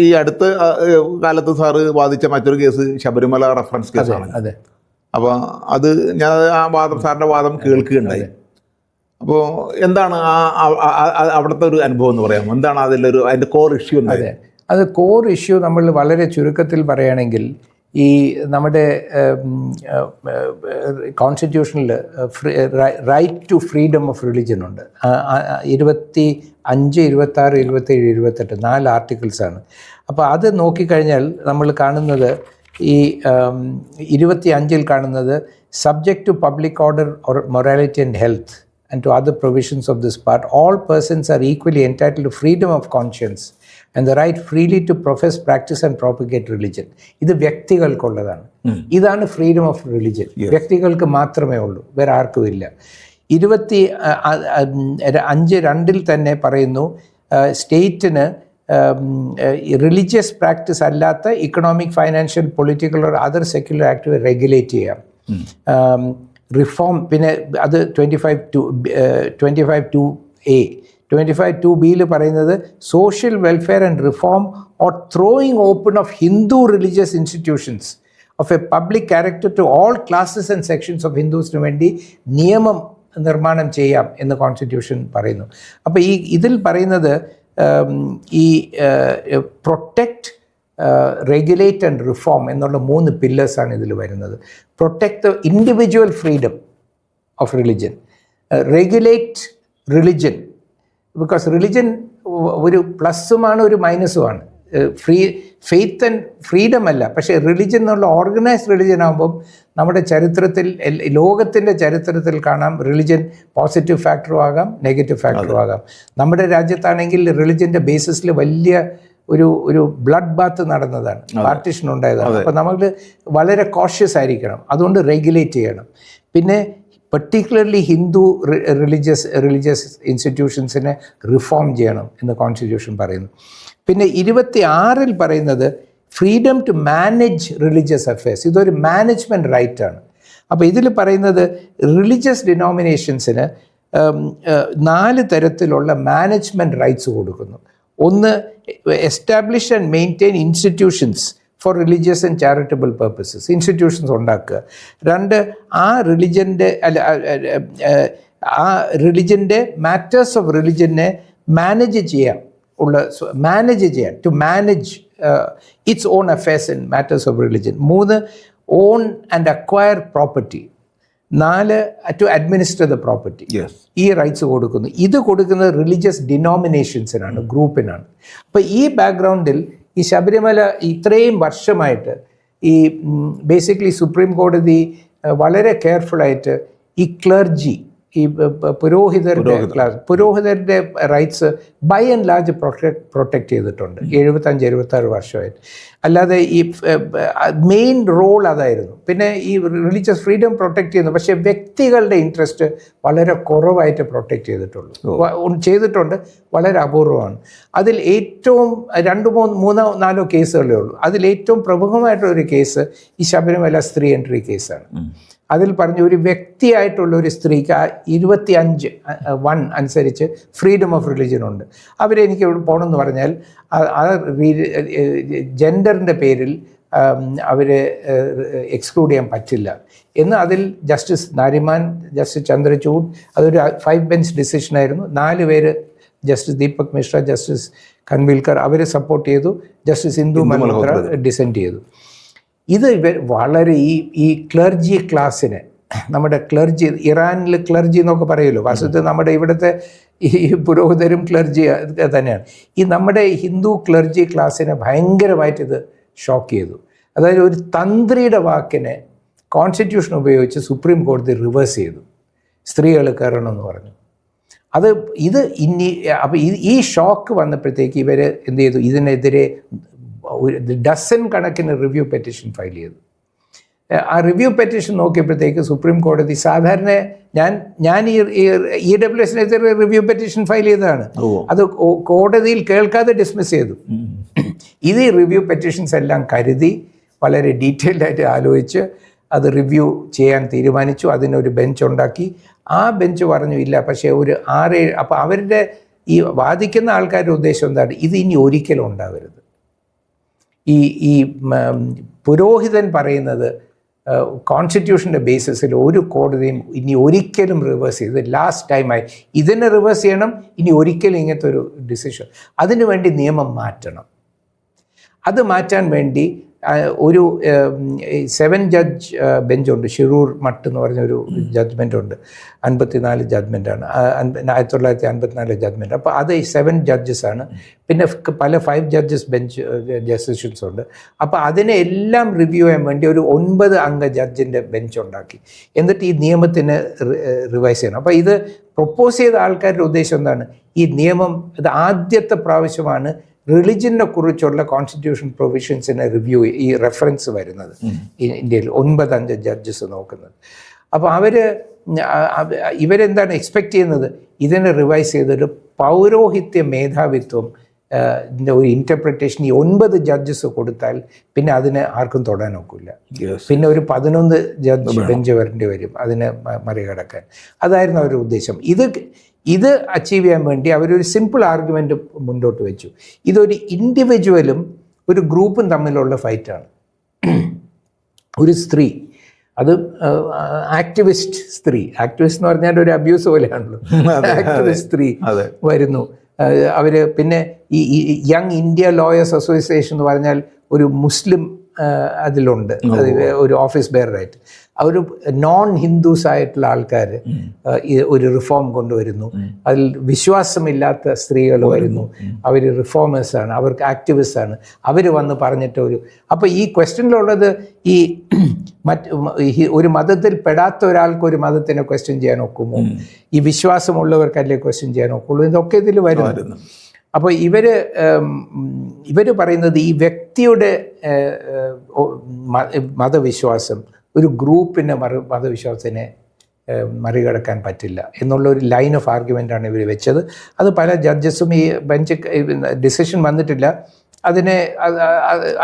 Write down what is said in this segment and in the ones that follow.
ഈ അടുത്ത കാലത്ത് സാറ് വാദിച്ച മറ്റൊരു കേസ് ശബരിമല റെഫറൻസ് കേസാണ്. അതെ. അപ്പോൾ അത് ഞാൻ ആ വാദം, സാറിൻ്റെ വാദം കേൾക്കുകയുണ്ടായി. അപ്പോൾ എന്താണ് അവിടുത്തെ ഒരു അനുഭവം എന്ന് പറയാമോ? എന്താണ് അതിൻ്റെ കോർ ഇഷ്യൂ? അതെ, അത് കോർ ഇഷ്യൂ നമ്മൾ വളരെ ചുരുക്കത്തിൽ പറയുകയാണെങ്കിൽ, ഈ നമ്മുടെ കോൺസ്റ്റിറ്റ്യൂഷനിൽ right to freedom of religion ഉണ്ട്. 25, 26, 27, 28 4 ആർട്ടിക്കിൾസാണ്. അപ്പോൾ അത് നോക്കിക്കഴിഞ്ഞാൽ നമ്മൾ കാണുന്നത് ഈ 25 കാണുന്നത് subject to public order or morality and health and to other provisions of this part, all persons are equally entitled to freedom of conscience and the right freely to profess, practice and propagate religion. ഇത് വ്യക്തികൾക്കുള്ളതാണ്. ഇതാണ് freedom of religion. വ്യക്തികൾക്ക് മാത്രമേ ഉള്ളൂ, വേറെ ആർക്കും ഇല്ല. 25(2) തന്നെ പറയുന്നു, സ്റ്റേറ്റിന് റിലീജിയസ് പ്രാക്ടീസ് അല്ലാത്ത economic, financial, political or other secular activity regulate ചെയ്യാം. റിഫോം, പിന്നെ അത് 25(2)(a). 25(2)(bയിൽ പറയുന്നത് social welfare and reform or throwing open of Hindu religious institutions of a public character to all classes and sections of ഹിന്ദുസിന് വേണ്ടി നിയമം നിർമ്മാണം ചെയ്യാം എന്ന് കോൺസ്റ്റിറ്റ്യൂഷൻ പറയുന്നു. അപ്പോൾ ഇതിൽ പറയുന്നത് ഈ പ്രൊട്ടക്റ്റ്, റെഗുലേറ്റ് ആൻഡ് റിഫോം എന്നുള്ള 3 പില്ലേഴ്സാണ് ഇതിൽ വരുന്നത്. Protect the individual freedom of religion, regulate religion, because religion ഒരു പ്ലസ്സുമാണ് ഒരു മൈനസുമാണ്. ഫെയ്ത്ത് ആൻഡ് ഫ്രീഡം അല്ല, പക്ഷേ റിലിജൻ എന്നുള്ള ഓർഗനൈസ്ഡ് റിലിജൻ ആകുമ്പം നമ്മുടെ ചരിത്രത്തിൽ, ലോകത്തിൻ്റെ ചരിത്രത്തിൽ കാണാം, റിലിജൻ പോസിറ്റീവ് ഫാക്ടറും ആകാം, നെഗറ്റീവ് ഫാക്ടറും ആകാം. നമ്മുടെ രാജ്യത്താണെങ്കിൽ റിലിജൻ്റെ ബേസിസിൽ വലിയ ഒരു ബ്ലഡ് ബാത്ത് നടന്നതാണ്, പാർട്ടിഷൻ ഉണ്ടായതാണ്. അപ്പോൾ നമ്മൾ വളരെ കോഷ്യസ് ആയിരിക്കണം, അതുകൊണ്ട് റെഗുലേറ്റ് ചെയ്യണം. പിന്നെ പെർട്ടിക്കുലർലി ഹിന്ദു റിലീജിയസ് ഇൻസ്റ്റിറ്റ്യൂഷൻസിനെ റിഫോം ചെയ്യണം എന്ന് കോൺസ്റ്റിറ്റ്യൂഷൻ പറയുന്നു. പിന്നെ 26 പറയുന്നത് freedom to manage religious affairs. ഇതൊരു മാനേജ്മെൻറ്റ് റൈറ്റാണ്. അപ്പോൾ ഇതിൽ പറയുന്നത് റിലീജിയസ് ഡിനോമിനേഷൻസിന് 4 തരത്തിലുള്ള മാനേജ്മെൻറ്റ് റൈറ്റ്സ് കൊടുക്കുന്നു. ഒന്ന്, establish and maintain institutions for religious and charitable purposes. Institutions ഉണ്ടാക്കുക. 2, ആ റിലിജൻ്റെ മാറ്റേഴ്സ് ഓഫ് റിലിജനെ മാനേജ് ചെയ്യാം, to manage its own affairs and matters of religion. 3, own and acquire property. 4, to administer the property. ഈ rights കൊടുക്കുന്നു. ഇത് കൊടുക്കുന്നത് religious ഡിനോമിനേഷൻസിനാണ്, ഗ്രൂപ്പിനാണ്. അപ്പോൾ ഈ ബാക്ക്ഗ്രൗണ്ടിൽ ഈ ശബരിമല ഇത്രയും വർഷമായിട്ട് ഈ ബേസിക്കലി സുപ്രീം കോടതി വളരെ കെയർഫുള്ളായിട്ട് ഈ ക്ലർജി, ഈ പുരോഹിതരുടെ rights by and large protect ചെയ്തിട്ടുണ്ട് 75-76 വർഷമായിട്ട്. അല്ലാതെ ഈ മെയിൻ റോൾ അതായിരുന്നു. പിന്നെ ഈ റിലീജിയസ് ഫ്രീഡം പ്രൊട്ടക്റ്റ് ചെയ്യുന്നു, പക്ഷേ വ്യക്തികളുടെ ഇൻട്രസ്റ്റ് വളരെ കുറവായിട്ട് പ്രൊട്ടക്റ്റ് ചെയ്തിട്ടുണ്ട്, വളരെ അപൂർവമാണ്. അതിൽ ഏറ്റവും 2-3-4 കേസുകളേ ഉള്ളൂ. അതിൽ ഏറ്റവും പ്രമുഖമായിട്ടൊരു കേസ് ഈ ശബരിമല സ്ത്രീ എൻട്രി കേസാണ്. അതിൽ പറഞ്ഞ ഒരു വ്യക്തിയായിട്ടുള്ള ഒരു സ്ത്രീക്ക് 25(1) അനുസരിച്ച് ഫ്രീഡം ഓഫ് റിലിജൻ ഉണ്ട്. അവരെനിക്ക് ഇവിടെ പോകണമെന്ന് പറഞ്ഞാൽ ആ ജെൻഡറിൻ്റെ പേരിൽ അവരെ എക്സ്ക്ലൂഡ് ചെയ്യാൻ പറ്റില്ല എന്ന് അതിൽ ജസ്റ്റിസ് നാരിമാൻ, ജസ്റ്റിസ് ചന്ദ്രചൂഡ്, അതൊരു 5 ബെഞ്ച് ഡിസിഷനായിരുന്നു. 4 പേര്, ജസ്റ്റിസ് ദീപക് മിശ്ര, ജസ്റ്റിസ് ഖൻവിൽക്കർ, അവർ സപ്പോർട്ട് ചെയ്തു. ജസ്റ്റിസ് ഇന്ദു മൽഹോത്ര ഡിസെൻറ്റ് ചെയ്തു. ഇത് വളരെ ഈ ക്ലർജി ക്ലാസ്സിനെ, നമ്മുടെ ക്ലർജി, ഇറാനിൽ ക്ലർജി എന്നൊക്കെ പറയുമല്ലോ, വാസ്തവത്തിൽ നമ്മുടെ ഇവിടുത്തെ ഈ പുരോഹിതരും ക്ലർജി തന്നെയാണ്. ഈ നമ്മുടെ ഹിന്ദു ക്ലർജി ക്ലാസ്സിനെ ഭയങ്കരമായിട്ട് ഇത് ഷോക്ക് ചെയ്തു. അതായത് ഒരു തന്ത്രിയുടെ വാക്കിനെ കോൺസ്റ്റിറ്റ്യൂഷൻ ഉപയോഗിച്ച് സുപ്രീം കോടതി റിവേഴ്സ് ചെയ്തു. സ്ത്രീകൾ കയറണമെന്ന് പറഞ്ഞു. അപ്പോൾ ഈ ഷോക്ക് വന്നപ്പോഴത്തേക്ക് ഇവർ എന്ത് ചെയ്തു? ഇതിനെതിരെ ഡസൻ കണക്കിന് റിവ്യൂ പെറ്റീഷൻ ഫയൽ ചെയ്തു. ആ റിവ്യൂ പെറ്റീഷൻ നോക്കിയപ്പോഴത്തേക്ക് സുപ്രീം കോടതി, സാധാരണ ഞാൻ ഈ EWSനെതിരെ റിവ്യൂ പെറ്റീഷൻ ഫയൽ ചെയ്തതാണ്, അത് കോടതിയിൽ കേൾക്കാതെ ഡിസ്മിസ് ചെയ്തു. ഇത് ഈ റിവ്യൂ പെറ്റീഷൻസ് എല്ലാം കരുതി വളരെ ഡീറ്റെയിൽഡായിട്ട് ആലോചിച്ച് അത് റിവ്യൂ ചെയ്യാൻ തീരുമാനിച്ചു. അതിനൊരു ബെഞ്ച് ഉണ്ടാക്കി. ആ ബെഞ്ച് പറഞ്ഞു ഇല്ല, പക്ഷേ ഒരു 6-7, അപ്പോൾ അവരുടെ ഈ വാദിക്കുന്ന ആൾക്കാരുടെ ഉദ്ദേശം എന്താണ്? ഇത് ഇനി ഒരിക്കലും ഉണ്ടാവരുത്. ഈ പുരോഹിതൻ പറയുന്നത് കോൺസ്റ്റിറ്റ്യൂഷൻ്റെ ബേസിസിൽ ഒരു കോടതിയും ഇനി ഒരിക്കലും റിവേഴ്സ് ചെയ്ത് ലാസ്റ്റ് ടൈമായി ഇതിനെ റിവേഴ്സ് ചെയ്യണം, ഇനി ഒരിക്കലും ഇങ്ങനത്തെ ഒരു ഡിസിഷൻ, അതിനുവേണ്ടി നിയമം മാറ്റണം. അത് മാറ്റാൻ വേണ്ടി ഒരു 7 ജഡ്ജ് ബെഞ്ചുണ്ട്, ഷിറൂർ മട്ട് എന്ന് പറഞ്ഞൊരു ജഡ്ജ്മെൻ്റ് ഉണ്ട്. 54 ജഡ്ജ്മെൻറ്റാണ്, 1954 ജഡ്ജ്മെൻറ്റ്. അപ്പോൾ അത് 7 ജഡ്ജസാണ്. പിന്നെ പല 5 ജഡ്ജസ് ബെഞ്ച് ജസ്റ്റിഷ്യൻസ് ഉണ്ട്. അപ്പോൾ അതിനെ എല്ലാം റിവ്യൂ ചെയ്യാൻ വേണ്ടി ഒരു 9 അംഗ ജഡ്ജിൻ്റെ ബെഞ്ച് ഉണ്ടാക്കി. എന്നിട്ട് ഈ നിയമത്തിന് റിവൈസ് ചെയ്യണം. അപ്പോൾ ഇത് പ്രൊപ്പോസ് ചെയ്ത ആൾക്കാരുടെ ഉദ്ദേശം എന്താണ്? ഈ നിയമം ഇത് ആദ്യത്തെ പ്രാവശ്യമാണ് റിലിജനെ കുറിച്ചുള്ള കോൺസ്റ്റിറ്റ്യൂഷൻ പ്രൊവിഷൻസിനെ റിവ്യൂ ഈ റെഫറൻസ് വരുന്നത് ഇന്ത്യയിൽ 9 അംഗ ജഡ്ജസ് നോക്കുന്നത്. അപ്പോൾ ഇവരെന്താണ് എക്സ്പെക്റ്റ് ചെയ്യുന്നത്? ഇതിനെ റിവൈസ് ചെയ്തൊരു പൗരോഹിത്യ മേധാവിത്വം ഒരു ഇൻ്റർപ്രിട്ടേഷൻ ഈ 9 ജഡ്ജസ് കൊടുത്താൽ പിന്നെ അതിനെ ആർക്കും തൊടാൻ ഒക്കില്ല. പിന്നെ ഒരു 11 ജഡ്ജ് ബെഞ്ച് വരേണ്ടി വരും അതിനെ മറികടക്കാൻ. അതായിരുന്നു അവരുടെ ഉദ്ദേശം. ഇത് അച്ചീവ് ചെയ്യാൻ വേണ്ടി അവരൊരു സിമ്പിൾ ആർഗ്യുമെൻ്റ് മുന്നോട്ട് വെച്ചു. ഇതൊരു ഇൻഡിവിജ്വലും ഒരു ഗ്രൂപ്പും തമ്മിലുള്ള ഫൈറ്റാണ്. ഒരു സ്ത്രീ, അത് ആക്ടിവിസ്റ്റ് സ്ത്രീ, ആക്ടിവിസ്റ്റ് എന്ന് പറഞ്ഞാൽ ഒരു അബ്യൂസ് പോലെയാണല്ലോ, ആക്ടിവിസ്റ്റ് സ്ത്രീ വരുന്നു. അവർ പിന്നെ ഈ യങ് ഇന്ത്യ ലോയേഴ്സ് അസോസിയേഷൻ എന്ന് പറഞ്ഞാൽ ഒരു മുസ്ലിം അതിലുണ്ട്, ഒരു ഓഫീസ് ബെയറായിട്ട്. അവർ നോൺ ഹിന്ദുസ് ആയിട്ടുള്ള ആൾക്കാർ ഒരു റിഫോം കൊണ്ടുവരുന്നു. അതിൽ വിശ്വാസമില്ലാത്ത സ്ത്രീകൾ വരുന്നു, അവർ റിഫോമേഴ്സാണ്, അവർക്ക് ആക്ടിവിസ്റ്റാണ്. അവർ വന്ന് പറഞ്ഞിട്ട് അപ്പോൾ ഈ ക്വസ്റ്റ്യനിലുള്ളത് ഈ ഒരു മതത്തിൽ പെടാത്ത ഒരാൾക്ക് ഒരു മതത്തിനെ ക്വസ്റ്റ്യൻ ചെയ്യാൻ ഒക്കുമോ, ഈ വിശ്വാസമുള്ളവർക്കല്ലേ ക്വസ്റ്റ്യൻ ചെയ്യാൻ ഒക്കുള്ളൂ, ഇതൊക്കെ ഇതിൽ വരുന്നു. അപ്പോൾ ഇവർ പറയുന്നത് ഈ വ്യക്തിയുടെ മതവിശ്വാസം ഒരു ഗ്രൂപ്പിൻ്റെ മതവിശ്വാസത്തിനെ മറികടക്കാൻ പറ്റില്ല എന്നുള്ളൊരു ലൈൻ ഓഫ് ആർഗ്യുമെൻ്റാണ് ഇവർ വെച്ചത്. അത് പല ജഡ്ജസും ഈ ബെഞ്ച് ഡിസിഷൻ വന്നിട്ടില്ല,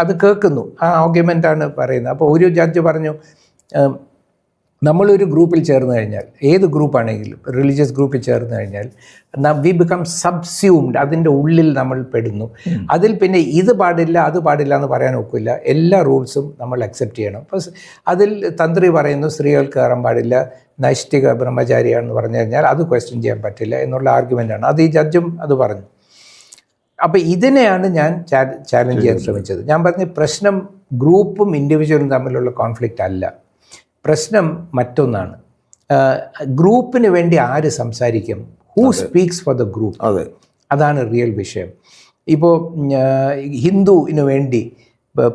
അത് കേൾക്കുന്നു, ആ ആർഗ്യുമെൻ്റാണ് പറയുന്നത്. അപ്പോൾ ഒരു ജഡ്ജ് പറഞ്ഞു, നമ്മളൊരു ഗ്രൂപ്പിൽ ചേർന്ന് കഴിഞ്ഞാൽ, ഏത് ഗ്രൂപ്പാണെങ്കിലും റിലീജിയസ് ഗ്രൂപ്പിൽ ചേർന്ന് കഴിഞ്ഞാൽ വി ബിക്കം സബ്സ്യൂംഡ്, അതിൻ്റെ ഉള്ളിൽ നമ്മൾ പെടുന്നു. അതിൽ പിന്നെ ഇത് പാടില്ല അത് പാടില്ല എന്ന് പറയാൻ ഒക്കില്ല, എല്ലാ റൂൾസും നമ്മൾ അക്സെപ്റ്റ് ചെയ്യണം. അപ്പോൾ അതിൽ തന്ത്രി പറയുന്നു സ്ത്രീകൾക്ക് കയറാൻ പാടില്ല, നൈഷ്ഠിക ബ്രഹ്മചാരിയാണെന്ന് പറഞ്ഞു കഴിഞ്ഞാൽ അത് ക്വസ്റ്റ്യൻ ചെയ്യാൻ പറ്റില്ല എന്നുള്ള ആർഗ്യുമെൻ്റാണ്. അത് ഈ ജഡ്ജും അത് പറഞ്ഞു. അപ്പോൾ ഇതിനെയാണ് ഞാൻ ചാലഞ്ച് ചെയ്യാൻ ശ്രമിച്ചത്. ഞാൻ പറഞ്ഞ പ്രശ്നം ഗ്രൂപ്പും ഇൻഡിവിജ്വലും തമ്മിലുള്ള കോൺഫ്ലിക്റ്റ് അല്ല, പ്രശ്നം മറ്റൊന്നാണ്. ഗ്രൂപ്പിന് വേണ്ടി ആര് സംസാരിക്കും, who speaks for the group, അതാണ് റിയൽ വിഷയം. ഇപ്പോൾ ഹിന്ദുവിന് വേണ്ടി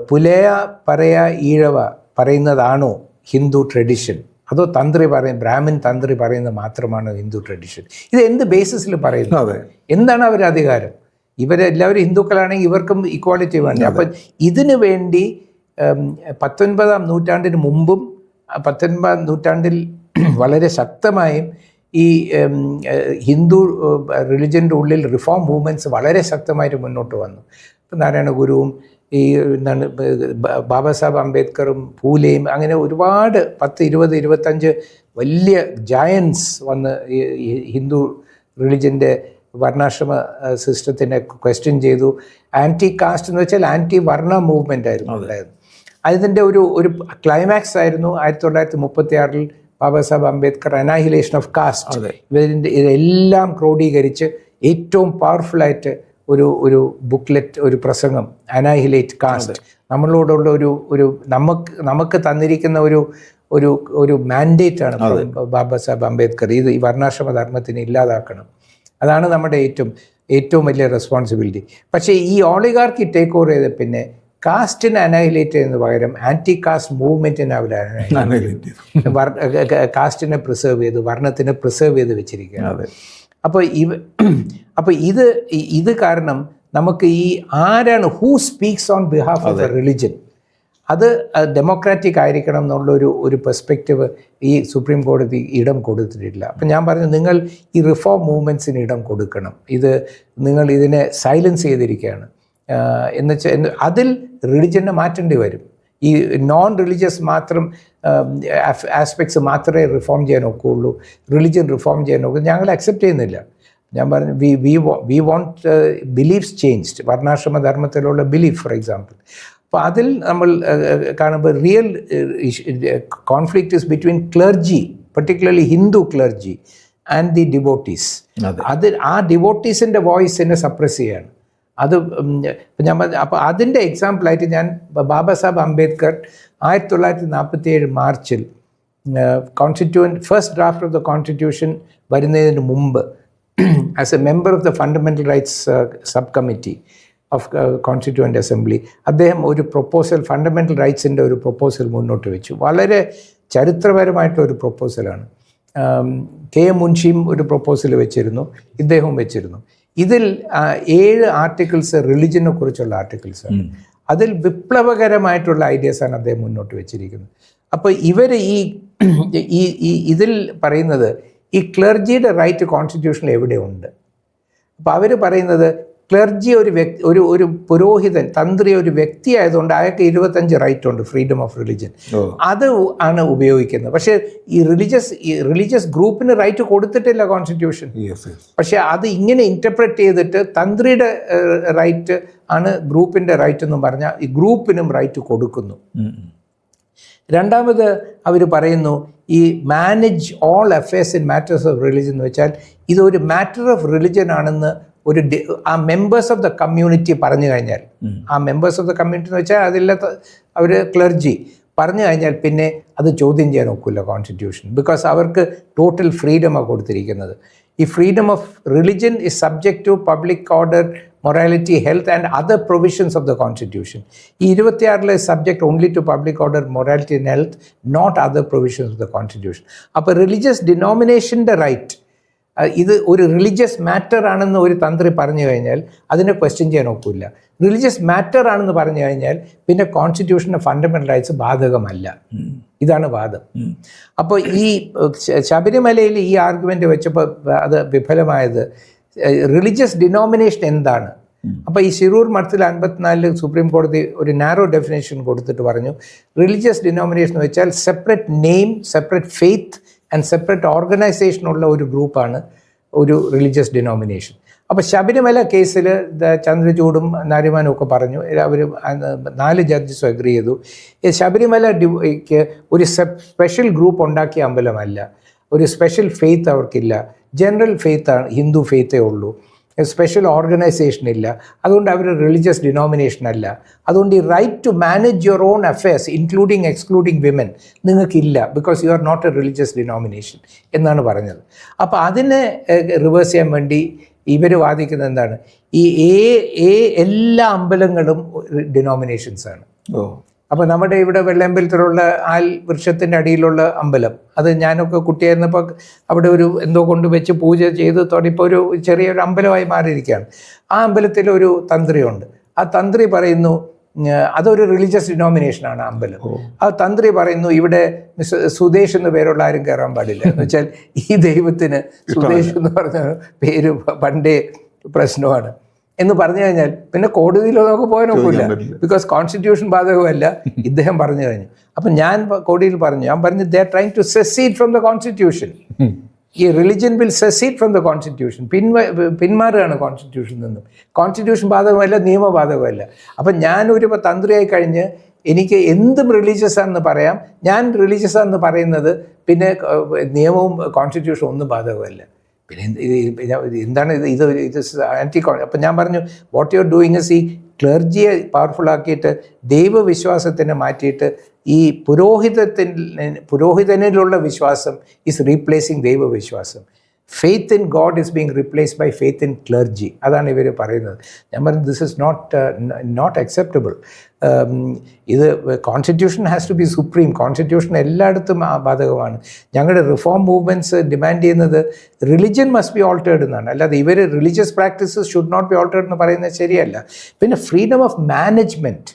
പുലയ പറയ ഈഴവ പറയുന്നതാണോ ഹിന്ദു ട്രഡീഷൻ, അതോ ബ്രാഹ്മിൻ തന്ത്രി പറയുന്നത് മാത്രമാണോ ഹിന്ദു ട്രഡീഷൻ? ഇത് എന്ത് ബേസിസിൽ പറയുന്നു? എന്താണ് അവരുടെ അധികാരം? ഇവരെല്ലാവരും ഹിന്ദുക്കളാണെങ്കിൽ ഇവർക്കും ഇക്വാളിറ്റി വേണ്ടേ? അപ്പം ഇതിനു വേണ്ടി 19-ാം നൂറ്റാണ്ടിന് മുമ്പും 19-ാം നൂറ്റാണ്ടിൽ വളരെ ശക്തമായും ഈ ഹിന്ദു റിലിജൻ്റെ ഉള്ളിൽ റിഫോം മൂവ്മെൻറ്റ്സ് വളരെ ശക്തമായിട്ട് മുന്നോട്ട് വന്നു. ഇപ്പം നാരായണ ഗുരുവും ഈ എന്താണ് ബാബാ സാഹേബ് അംബേദ്കറും പൂലെയും അങ്ങനെ ഒരുപാട് 10, 20, 25 വലിയ ജയൻസ് വന്ന് ഈ ഹിന്ദു റിലിജൻ്റെ വർണ്ണാശ്രമ സിസ്റ്റത്തിനെ ക്വസ്റ്റ്യൻ ചെയ്തു. ആൻറ്റി കാസ്റ്റ് എന്ന് വെച്ചാൽ ആൻറ്റി വർണ്ണ മൂവ്മെൻ്റ് ആയിരുന്നു ഉണ്ടായത്. അതിൻ്റെ ഒരു ക്ലൈമാക്സ് ആയിരുന്നു 1936 ബാബാ സാഹേബ് അംബേദ്കർ അനാഹിലേഷൻ ഓഫ് കാസ്റ്റ്. ഇതെല്ലാം ക്രോഡീകരിച്ച് ഏറ്റവും പവർഫുള്ളായിട്ട് ഒരു ബുക്ക്ലെറ്റ്, ഒരു പ്രസംഗം, അനാഹിലേറ്റ് കാസ്റ്റ്, നമ്മളോടുള്ള നമുക്ക് തന്നിരിക്കുന്ന ഒരു മാൻഡേറ്റാണ് ബാബാ സാഹേബ് അംബേദ്കർ. ഈ വർണ്ണാശ്രമ ധർമ്മത്തിനെ ഇല്ലാതാക്കണം, അതാണ് നമ്മുടെ ഏറ്റവും വലിയ റെസ്പോൺസിബിലിറ്റി. പക്ഷേ ഈ ഓളിഗാർക്കി ടേക്ക് ഓവർ ചെയ്ത പിന്നെ കാസ്റ്റിനെ അനൈലേറ്റ് ചെയ്യുന്നതിന് പകരം ആൻറ്റി കാസ്റ്റ് മൂവ്മെൻറ്റിനെ അവർ കാസ്റ്റിനെ പ്രിസേർവ് ചെയ്ത്, വർണ്ണത്തിനെ പ്രിസേർവ് ചെയ്ത് വെച്ചിരിക്കുകയാണ്. അപ്പോൾ ഇത് കാരണം നമുക്ക് ഈ ആരാണ് who speaks on behalf of the religion, അത് ഡെമോക്രാറ്റിക് ആയിരിക്കണം എന്നുള്ള പെർസ്പെക്റ്റീവ് ഈ സുപ്രീം കോടതി ഇടം കൊടുത്തിട്ടില്ല. അപ്പം ഞാൻ പറഞ്ഞു, നിങ്ങൾ ഈ റിഫോം മൂവ്മെൻറ്റ്സിന് ഇടം കൊടുക്കണം, നിങ്ങൾ ഇതിനെ സൈലൻസ് ചെയ്തിരിക്കുകയാണ് എന്നുവെച്ചാൽ അതിൽ റിലിജനെ മാറ്റേണ്ടി വരും. ഈ നോൺ റിലീജിയസ് മാത്രം ആസ്പെക്ട്സ് മാത്രമേ റിഫോം ചെയ്യാൻ ഒക്കുകയുള്ളൂ, റിലിജൻ റിഫോം ചെയ്യാൻ ഒക്കും, ഞങ്ങൾ അക്സെപ്റ്റ് ചെയ്യുന്നില്ല. ഞാൻ പറഞ്ഞു വി വോണ്ട് ബിലീഫ്സ് ചേഞ്ച്ഡ്, വർണ്ണാശ്രമ ധർമ്മത്തിലുള്ള ബിലീഫ് ഫോർ എക്സാമ്പിൾ. അപ്പോൾ അതിൽ നമ്മൾ കാണുമ്പോൾ real conflict is between clergy, particularly Hindu clergy and the devotees. അത് ആ ഡിവോട്ടീസിൻ്റെ വോയിസിനെ സപ്രസ് ചെയ്യാണ്. അത് അപ്പോൾ അതിൻ്റെ എക്സാമ്പിളായിട്ട് ഞാൻ ബാബാ സാഹബ് അംബേദ്കർ 1947 മാർച്ചിൽ first draft of the constitution വരുന്നതിന് മുമ്പ് as A member of the fundamental rights sub committee of constituent assembly അദ്ദേഹം ഒരു പ്രൊപ്പോസൽ, ഫണ്ടമെൻ്റൽ റൈറ്റ്സിൻ്റെ ഒരു പ്രൊപ്പോസൽ മുന്നോട്ട് വെച്ചു. വളരെ ചരിത്രപരമായിട്ടൊരു പ്രൊപ്പോസലാണ്. കെ എം മുൻഷിയും ഒരു പ്രൊപ്പോസൽ വെച്ചിരുന്നു, ഇദ്ദേഹവും വെച്ചിരുന്നു. ഇതിൽ 7 ആർട്ടിക്കിൾസ് റിലിജനെ കുറിച്ചുള്ള ആർട്ടിക്കിൾസാണ്. അതിൽ വിപ്ലവകരമായിട്ടുള്ള ഐഡിയാസാണ് അദ്ദേഹം മുന്നോട്ട് വെച്ചിരിക്കുന്നത്. അപ്പോൾ ഇവർ ഇതിൽ പറയുന്നത് ഈ ക്ലർജിയുടെ റൈറ്റ് കോൺസ്റ്റിറ്റ്യൂഷനിൽ എവിടെയുണ്ട്? അപ്പോൾ അവർ പറയുന്നത് ക്ലർജി ഒരു പുരോഹിതൻ, തന്ത്രി ഒരു വ്യക്തി ആയതുകൊണ്ട് അയാൾക്ക് 25 റൈറ്റ് ഉണ്ട്, ഫ്രീഡം ഓഫ് റിലിജൻ. അത് ആണ് ഉപയോഗിക്കുന്നത്. പക്ഷേ ഈ റിലീജിയസ് ഗ്രൂപ്പിന് റൈറ്റ് കൊടുത്തിട്ടില്ല കോൺസ്റ്റിറ്റ്യൂഷൻ. പക്ഷേ അത് ഇങ്ങനെ ഇൻ്റർപ്രറ്റ് ചെയ്തിട്ട് തന്ത്രിയുടെ റൈറ്റ് ആണ് ഗ്രൂപ്പിൻ്റെ റൈറ്റ് എന്നും പറഞ്ഞാൽ ഈ ഗ്രൂപ്പിനും റൈറ്റ് കൊടുക്കുന്നു. രണ്ടാമത് അവർ പറയുന്നു ഈ manage all affairs in matters of religion എന്ന് വെച്ചാൽ ഇതൊരു മാറ്റർ ഓഫ് റിലിജൻ ആണെന്ന് ആ മെമ്പേഴ്സ് ഓഫ് ദ കമ്മ്യൂണിറ്റി പറഞ്ഞു കഴിഞ്ഞാൽ, ആ മെമ്പേഴ്സ് ഓഫ് ദ കമ്മ്യൂണിറ്റി എന്ന് വെച്ചാൽ അതില്ലാത്ത അവർ ക്ലർജി പറഞ്ഞു കഴിഞ്ഞാൽ പിന്നെ അത് ചോദ്യം ചെയ്യാൻ ഒക്കില്ല കോൺസ്റ്റിറ്റ്യൂഷൻ. ബിക്കോസ് അവർക്ക് ടോട്ടൽ ഫ്രീഡമാണ് കൊടുത്തിരിക്കുന്നത്. ഈ freedom of religion is subject to public order, morality, health and other provisions of the constitution. ഈ 26 subject only to public order, morality and health, not other provisions of the constitution. അപ്പോൾ religious ഡിനോമിനേഷൻ്റെ right, ഇത് ഒരു religious matter ആണെന്ന് ഒരു തന്ത്രി പറഞ്ഞു കഴിഞ്ഞാൽ അതിനെ ക്വസ്റ്റ്യൻ ചെയ്യാൻ ഒക്കില്ല. റിലീജിയസ് മാറ്റർ ആണെന്ന് പറഞ്ഞു കഴിഞ്ഞാൽ പിന്നെ കോൺസ്റ്റിറ്റ്യൂഷൻ്റെ ഫണ്ടമെൻ്റൽ റൈറ്റ്സ് ബാധകമല്ല. ഇതാണ് വാദം. അപ്പോൾ ഈ ശബരിമലയിൽ ഈ ആർഗ്യുമെൻ്റ് വെച്ചപ്പോൾ അത് വിഫലമായത് റിലീജിയസ് ഡിനോമിനേഷൻ എന്താണ്. അപ്പോൾ ഈ ശിരൂർ മഠത്തിൽ 54 സുപ്രീം കോടതി ഒരു നാരോ ഡെഫിനേഷൻ കൊടുത്തിട്ട് പറഞ്ഞു റിലീജിയസ് ഡിനോമിനേഷൻ എന്ന് വെച്ചാൽ separate name, separate faith and separate ഓർഗനൈസേഷനുള്ള ഒരു ഗ്രൂപ്പാണ് ഒരു റിലീജിയസ് ഡിനോമിനേഷൻ. അപ്പോൾ ശബരിമല കേസിൽ ചന്ദ്രചൂഡും നാരിമാനും ഒക്കെ പറഞ്ഞു, അവർ 4 ജഡ്ജസും അഗ്രി ചെയ്തു, ശബരിമലയ്ക്ക് ഒരു സ്പെഷ്യൽ ഗ്രൂപ്പ് ഉണ്ടാക്കിയ അമ്പലമല്ല, ഒരു സ്പെഷ്യൽ ഫെയ്ത്ത് അവർക്കില്ല, ജനറൽ ഫെയ്ത്താണ്, ഹിന്ദു ഫെയ്ത്തേ ഉള്ളൂ, സ്പെഷ്യൽ ഓർഗനൈസേഷൻ ഇല്ല, അതുകൊണ്ട് അവർ റിലീജിയസ് ഡിനോമിനേഷൻ അല്ല. അതുകൊണ്ട് ഈ right to manage your own affairs including excluding women നിങ്ങൾക്കില്ല, because you are not a religious denomination എന്നാണ് പറഞ്ഞത്. അപ്പോൾ അതിനെ റിവേഴ്സ് ചെയ്യാൻ വേണ്ടി ഇവർ വാദിക്കുന്നത് എന്താണ്, ഈ എല്ലാ അമ്പലങ്ങളും ഡിനോമിനേഷൻസാണ്. അപ്പോൾ നമ്മുടെ ഇവിടെ വെള്ളയമ്പലത്തിലുള്ള ആൽ വൃക്ഷത്തിൻ്റെ അടിയിലുള്ള അമ്പലം, അത് ഞാനൊക്കെ കുട്ടിയായിരുന്നപ്പോൾ അവിടെ ഒരു എന്തോ കൊണ്ട് വെച്ച് പൂജ ചെയ്ത് ഇപ്പോൾ ഒരു ചെറിയൊരു അമ്പലമായി മാറിയിരിക്കുകയാണ്. ആ അമ്പലത്തിൽ ഒരു തന്ത്രിയുണ്ട്. ആ തന്ത്രി പറയുന്നു അതൊരു റിലീജിയസ് ഡിനോമിനേഷനാണ് അമ്പലം. ആ തന്ത്രി പറയുന്നു ഇവിടെ സുദേശ് എന്ന് പേരുള്ള ആരും കയറാൻ പാടില്ല. എന്ന് വെച്ചാൽ ഈ ദൈവത്തിന് സുദേശ് എന്ന് പറഞ്ഞ പേര് പണ്ടേ പ്രശ്നമാണ് എന്ന് പറഞ്ഞു കഴിഞ്ഞാൽ പിന്നെ കോടതിയിലോ നമുക്ക് പോകാൻ ഒക്കില്ല, ബിക്കോസ് കോൺസ്റ്റിറ്റ്യൂഷൻ ബാധകമല്ല ഇദ്ദേഹം പറഞ്ഞു കഴിഞ്ഞു. അപ്പം ഞാൻ കോടതിയിൽ ഞാൻ പറഞ്ഞു they are trying to secede from the constitution. ഈ religion will secede from the constitution, പിന്മാറുകയാണ് കോൺസ്റ്റിറ്റ്യൂഷനിൽ നിന്നും. കോൺസ്റ്റിറ്റ്യൂഷൻ ബാധകമല്ല, നിയമബാധകമല്ല. അപ്പം ഞാനൊരു തന്ത്രിയായി കഴിഞ്ഞ് എനിക്ക് എന്തും റിലീജിയസ് ആണെന്ന് പറയാം. ഞാൻ റിലീജിയസ് ആണെന്ന് പറയുന്നത് പിന്നെ നിയമവും കോൺസ്റ്റിറ്റ്യൂഷനും ഒന്നും ബാധകമല്ല. പിന്നെ എന്താണ് ഇത് ആൻറ്റി അപ്പം ഞാൻ പറഞ്ഞു what you are doing is ഈ ക്ലർജിയെ പവർഫുൾ ആക്കിയിട്ട് ദൈവവിശ്വാസത്തിനെ മാറ്റിയിട്ട് ഈ പുരോഹിതനിലുള്ള വിശ്വാസം ഈസ് റീപ്ലേസിങ് ദൈവവിശ്വാസം. Faith in God is being replaced by faith in clergy. അതാണ് ഇവർ പറയുന്നത്. ഞാൻ പറഞ്ഞു ദിസ് ഇസ് നോട്ട് അക്സെപ്റ്റബിൾ. ഇത് constitution has to be supreme. Constitution എല്ലായിടത്തും ബാധകമാണ്. ഞങ്ങളുടെ റിഫോം മൂവ്മെൻറ്റ്സ് ഡിമാൻഡ് ചെയ്യുന്നത് റിലിജൻ മസ്റ്റ് ബി ഓൾട്ടേർഡ് എന്നാണ്, അല്ലാതെ ഇവർ religious practices should not be altered എന്ന് പറയുന്നത് ശരിയല്ല. പിന്നെ ഫ്രീഡം ഓഫ് മാനേജ്മെൻറ്റ്,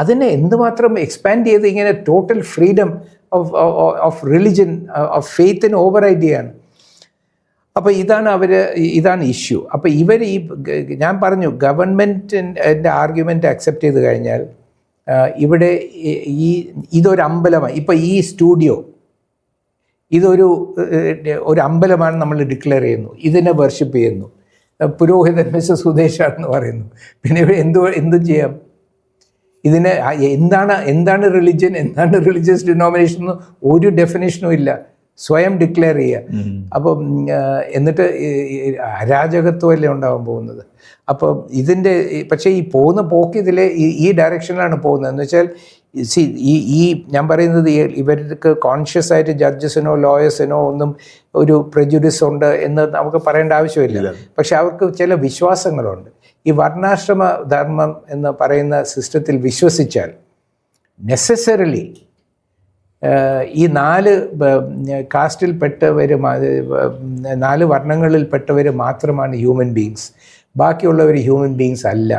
അതിനെ എന്തുമാത്രം എക്സ്പാൻഡ് ചെയ്ത് ഇങ്ങനെ total freedom of religion of ഫെയ്ത്തിന് ഓവർ ഐഡിയയാണ്. അപ്പോൾ ഇതാണ് ഇഷ്യൂ. അപ്പോൾ ഞാൻ പറഞ്ഞു ഗവൺമെൻറ്റിൻ്റെ ആർഗ്യുമെൻ്റ് അക്സെപ്റ്റ് ചെയ്ത് കഴിഞ്ഞാൽ ഇവിടെ ഇതൊരു അമ്പലമായി. ഇപ്പോൾ ഈ സ്റ്റുഡിയോ ഒരു അമ്പലമാണ് നമ്മൾ ഡിക്ലെയർ ചെയ്യുന്നു, ഇതിനെ വർഷിപ്പ് ചെയ്യുന്നു, പുരോഹിതൻ മിസ്റ്റർ സുദേശാണെന്ന് പറയുന്നു, പിന്നെ ഇവിടെ എന്തും ചെയ്യാം. ഇതിന് എന്താണ് റിലിജ്യൻ, എന്താണ് റിലീജിയസ് ഡിനോമിനേഷൻ എന്ന് ഒരു ഡെഫിനേഷനും ഇല്ല. സ്വയം ഡിക്ലെയർ ചെയ്യുക. അപ്പം എന്നിട്ട് അരാജകത്വമല്ലേ ഉണ്ടാവാൻ പോകുന്നത്. അപ്പം ഇതിൻ്റെ പക്ഷേ ഈ പോകുന്ന പോക്ക് ഇതിലെ ഈ ഡയറക്ഷനിലാണ് പോകുന്നത്. എന്ന് വെച്ചാൽ ഈ ഞാൻ പറയുന്നത് ഇവർക്ക് കോൺഷ്യസ് ആയിട്ട് ജഡ്ജസിനോ ലോയേഴ്സിനോ ഒന്നും ഒരു പ്രെജുഡിസ് ഉണ്ട് എന്ന് നമുക്ക് പറയേണ്ട ആവശ്യമില്ല. പക്ഷെ അവർക്ക് ചില വിശ്വാസങ്ങളുണ്ട്. ഈ വർണ്ണാശ്രമ ധർമ്മം എന്ന് പറയുന്ന സിസ്റ്റത്തിൽ വിശ്വസിച്ചാൽ നെസസറിലി ഈ 4 കാസ്റ്റിൽപ്പെട്ടവർ, 4 വർണ്ണങ്ങളിൽപ്പെട്ടവർ മാത്രമാണ് ഹ്യൂമൻ ബീങ്സ്. ബാക്കിയുള്ളവർ ഹ്യൂമൻ ബീങ്സ് അല്ല.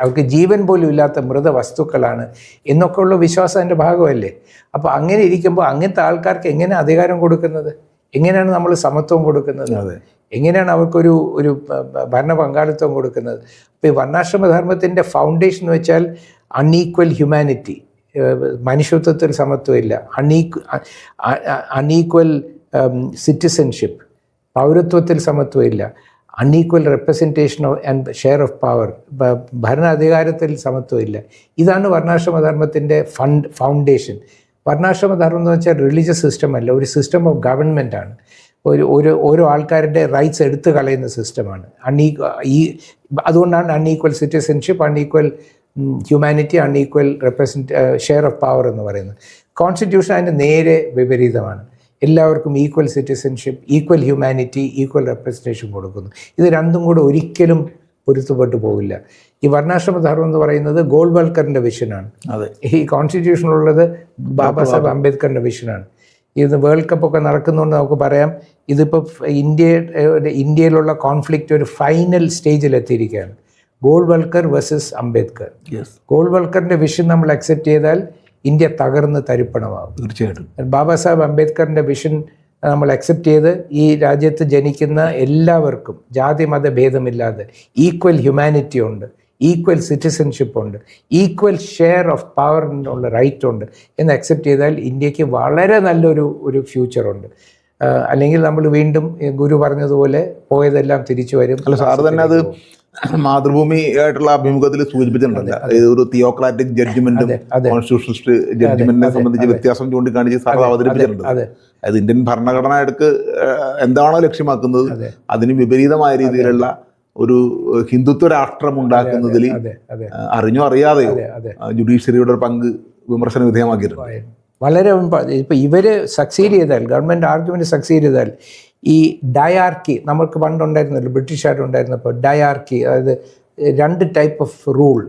അവർക്ക് ജീവൻ പോലും ഇല്ലാത്ത മൃതവസ്തുക്കളാണ് എന്നൊക്കെയുള്ള വിശ്വാസം അതിൻ്റെ ഭാഗമല്ലേ. അപ്പോൾ അങ്ങനെ ഇരിക്കുമ്പോൾ അങ്ങനത്തെ ആൾക്കാർക്ക് എങ്ങനെ അധികാരം കൊടുക്കുന്നത്? എങ്ങനെയാണ് നമ്മൾ സമത്വം കൊടുക്കുന്നത്? എങ്ങനെയാണ് അവർക്കൊരു ഭരണ പങ്കാളിത്തം കൊടുക്കുന്നത്? അപ്പോൾ ഈ വർണ്ണാശ്രമധർമ്മത്തിൻ്റെ ഫൗണ്ടേഷൻ എന്ന് വെച്ചാൽ അൺഈക്വൽ ഹ്യൂമാനിറ്റി, മനുഷ്യത്വത്തിൽ സമത്വമില്ല, അൺഈക്വൽ സിറ്റിസൺഷിപ്പ്, പൗരത്വത്തിൽ സമത്വമില്ല, unequal representation and share of power, ഭരണാധികാരത്തിൽ സമത്വമില്ല. ഇതാണ് വർണ്ണാശ്രമധർമ്മത്തിൻ്റെ ഫൗണ്ടേഷൻ. വർണ്ണാശ്രമധർമ്മം എന്ന് വെച്ചാൽ റിലീജിയസ് സിസ്റ്റം അല്ല, ഒരു സിസ്റ്റം ഓഫ് ഗവൺമെൻറ് ആണ്. ഓരോ ആൾക്കാരുടെ റൈറ്റ്സ് എടുത്തു കളയുന്ന സിസ്റ്റമാണ്. അതുകൊണ്ടാണ് unequal citizenship, unequal humanity, unequal share of power എന്ന് പറയുന്നത്. കോൺസ്റ്റിറ്റ്യൂഷൻ അതിൻ്റെ നേരെ വിപരീതമാണ്. എല്ലാവർക്കും equal citizenship, equal humanity, equal representation കൊടുക്കുന്നു. ഇത് രണ്ടും കൂടെ ഒരിക്കലും പൊരുത്തപ്പെട്ടു പോകില്ല. ഈ വർണ്ണാശ്രമധർമ്മം എന്ന് പറയുന്നത് ഗോൾവൽക്കറിൻ്റെ വിഷനാണ്. ഈ കോൺസ്റ്റിറ്റ്യൂഷനുള്ളത് ബാബാ സാഹേബ് അംബേദ്കറിൻ്റെ വിഷനാണ്. ഇത് വേൾഡ് കപ്പൊക്കെ നടക്കുന്നതുകൊണ്ട് നമുക്ക് പറയാം ഇതിപ്പോൾ ഇന്ത്യയിലുള്ള കോൺഫ്ലിക്റ്റ് ഒരു ഫൈനൽ സ്റ്റേജിലെത്തിയിരിക്കുകയാണ്. ഗോൾവൽക്കർ വേഴ്സസ് അംബേദ്കർ. ഗോൾവൽക്കറിൻ്റെ വിഷൻ നമ്മൾ അക്സെപ്റ്റ് ചെയ്താൽ ഇന്ത്യ തകർന്ന് തരിപ്പണമാകും. തീർച്ചയായിട്ടും. ബാബാ സാഹേബ് അംബേദ്കറിൻ്റെ വിഷൻ നമ്മൾ അക്സെപ്റ്റ് ചെയ്ത് ഈ രാജ്യത്ത് ജനിക്കുന്ന എല്ലാവർക്കും ജാതി മത ഭേദമില്ലാതെ ഈക്വൽ ഹ്യൂമാനിറ്റി ഉണ്ട്, ഈക്വൽ സിറ്റിസൺഷിപ്പ് ഉണ്ട്, ഈക്വൽ ഷെയർ ഓഫ് പവറിനുള്ള റൈറ്റ് ഉണ്ട് എന്ന് അക്സെപ്റ്റ് ചെയ്താൽ ഇന്ത്യക്ക് വളരെ നല്ലൊരു ഫ്യൂച്ചറുണ്ട്. അല്ലെങ്കിൽ നമ്മൾ വീണ്ടും ഗുരു പറഞ്ഞതുപോലെ പോയതെല്ലാം തിരിച്ചു വരും. അല്ല സാറ് തന്നെ അത് മാതൃഭൂമി ആയിട്ടുള്ള അഭിമുഖത്തിൽ സൂചിപ്പിച്ചിട്ടുണ്ടല്ലോ, ഒരു തിയോക്രാറ്റിക് ജഡ്ജ്മെന്റും കോൺസ്റ്റിറ്റ്യൂഷനിസ്റ്റ് ജഡ്ജ്മെന്റിനെ സംബന്ധിച്ച് വ്യത്യാസം ചൂണ്ടിക്കാണിച്ച് സാർ അവതരിപ്പിച്ചിട്ടുണ്ട്. അത് ഇന്ത്യൻ ഭരണഘടന എടുക്ക് എന്താണോ ലക്ഷ്യമാക്കുന്നത് അതിന് വിപരീതമായ രീതിയിലുള്ള ഒരു ഹിന്ദുത്വ രാഷ്ട്രം ഉണ്ടാക്കുന്നതിൽ അറിഞ്ഞോ അറിയാതെയോ ജുഡീഷ്യറിയുടെ പങ്ക് വിമർശന വിധേയമാക്കിയിട്ടുണ്ട്. വളരെ ഇപ്പോൾ ഇവർ സക്സീഡ് ചെയ്താൽ, ഗവൺമെൻറ് ആർഗ്യുമെൻറ്റ് സക്സീഡ് ചെയ്താൽ ഈ ഡയാർക്കി നമുക്ക് പണ്ടുണ്ടായിരുന്നല്ലോ, ബ്രിട്ടീഷുകാരുണ്ടായിരുന്നപ്പോൾ ഡയാർക്കി, അതായത് 2 ടൈപ്പ് ഓഫ് റൂൾ,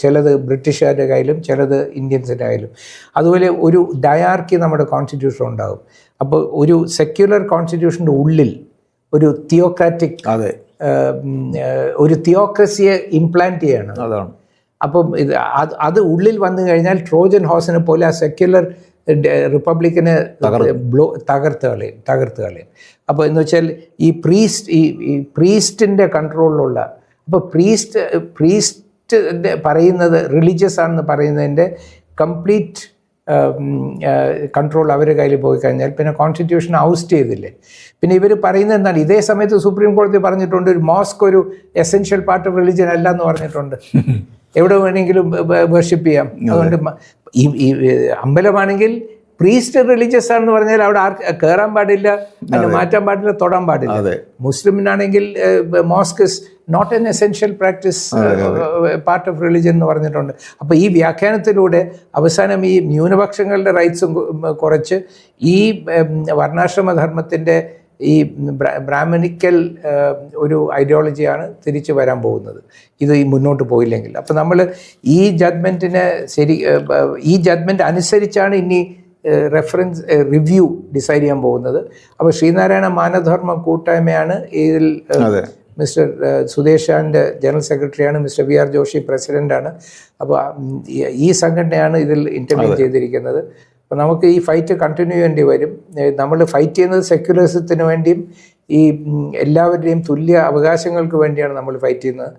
ചിലത് ബ്രിട്ടീഷുകാരുടെ കയ്യിലും ചിലത് ഇന്ത്യൻസിൻ്റെ കയ്യിലും, അതുപോലെ ഒരു ഡയാർക്കി നമ്മുടെ കോൺസ്റ്റിറ്റ്യൂഷൻ ഉണ്ടാകും. അപ്പോൾ ഒരു സെക്യുലർ കോൺസ്റ്റിറ്റ്യൂഷൻ്റെ ഉള്ളിൽ ഒരു തിയോക്രാറ്റിക്, ഒരു തിയോക്രസിയെ ഇംപ്ലാന്റ് ചെയ്യണം. അതാണ്. അപ്പം അത് ഉള്ളിൽ വന്നു കഴിഞ്ഞാൽ ട്രോജൻ ഹോസിനെ പോലെ ആ സെക്യുലർ റിപ്പബ്ലിക്കിനെ തകർത്ത് കളയും. അപ്പോൾ എന്ന് വെച്ചാൽ ഈ പ്രീസ്റ്റിൻ്റെ കൺട്രോളിലുള്ള, അപ്പോൾ പ്രീസ്റ്റ് പറയുന്നത് റിലീജിയസ് ആണെന്ന് പറയുന്നതിൻ്റെ കംപ്ലീറ്റ് കൺട്രോൾ അവരുടെ കയ്യിൽ പോയി കഴിഞ്ഞാൽ പിന്നെ കോൺസ്റ്റിറ്റ്യൂഷൻ ഔസ്റ്റ് ചെയ്തില്ലേ. പിന്നെ ഇവർ പറയുന്നത് എന്താണ്, ഇതേ സമയത്ത് സുപ്രീം കോടതി പറഞ്ഞിട്ടുണ്ട് ഒരു മോസ്ക് ഒരു എസെൻഷ്യൽ പാർട്ട് ഓഫ് റിലീജിയൻ അല്ല എന്ന് പറഞ്ഞിട്ടുണ്ട്. എവിടെ വേണമെങ്കിലും വർഷിപ്പ് ചെയ്യാം. അതുകൊണ്ട് ഈ അമ്പലമാണെങ്കിൽ പ്രീസ്റ്റ് റിലീജിയസ് ആണെന്ന് പറഞ്ഞാൽ അവിടെ കയറാൻ പാടില്ല, അതിനെ മാറ്റാൻ പാടില്ല, തൊടാൻ പാടില്ല. മുസ്ലിമിനാണെങ്കിൽ mosque is not an essential practice part of religion എന്ന് പറഞ്ഞിട്ടുണ്ട്. അപ്പോൾ ഈ വ്യാഖ്യാനത്തിലൂടെ അവസാനം ഈ ന്യൂനപക്ഷങ്ങളുടെ റൈറ്റ്സും കുറച്ച് ഈ വർണ്ണാശ്രമധർമ്മത്തിൻ്റെ ഈ ബ്രാഹ്മണിക്കൽ ഒരു ഐഡിയോളജിയാണ് തിരിച്ചു വരാൻ പോകുന്നത് ഇത് ഈ മുന്നോട്ട് പോയില്ലെങ്കിൽ. അപ്പോൾ നമ്മൾ ഈ ജഡ്മെൻറ്റിനെ ഈ ജഡ്മെൻറ്റ് അനുസരിച്ചാണ് ഇനി റെഫറൻസ് റിവ്യൂ ഡിസൈഡ് ചെയ്യാൻ പോകുന്നത്. അപ്പോൾ ശ്രീനാരായണ മാനധർമ്മ കൂട്ടായ്മയാണ് ഇതിൽ മിസ്റ്റർ സുദേശാൻ്റെ ജനറൽ സെക്രട്ടറിയാണ്, മിസ്റ്റർ വി ആർ ജോഷി പ്രസിഡൻ്റാണ്. അപ്പോൾ ഈ സംഘടനയാണ് ഇതിൽ ഇൻ്റർവ്യൂ ചെയ്തിരിക്കുന്നത്. അപ്പോൾ നമുക്ക് ഈ ഫൈറ്റ് കണ്ടിന്യൂ ചെയ്യേണ്ടി വരും. നമ്മൾ ഫൈറ്റ് ചെയ്യുന്നത് സെക്യുലറിസത്തിന് വേണ്ടിയും ഈ എല്ലാവരുടെയും തുല്യ അവകാശങ്ങൾക്ക് വേണ്ടിയാണ് നമ്മൾ ഫൈറ്റ് ചെയ്യുന്നത്.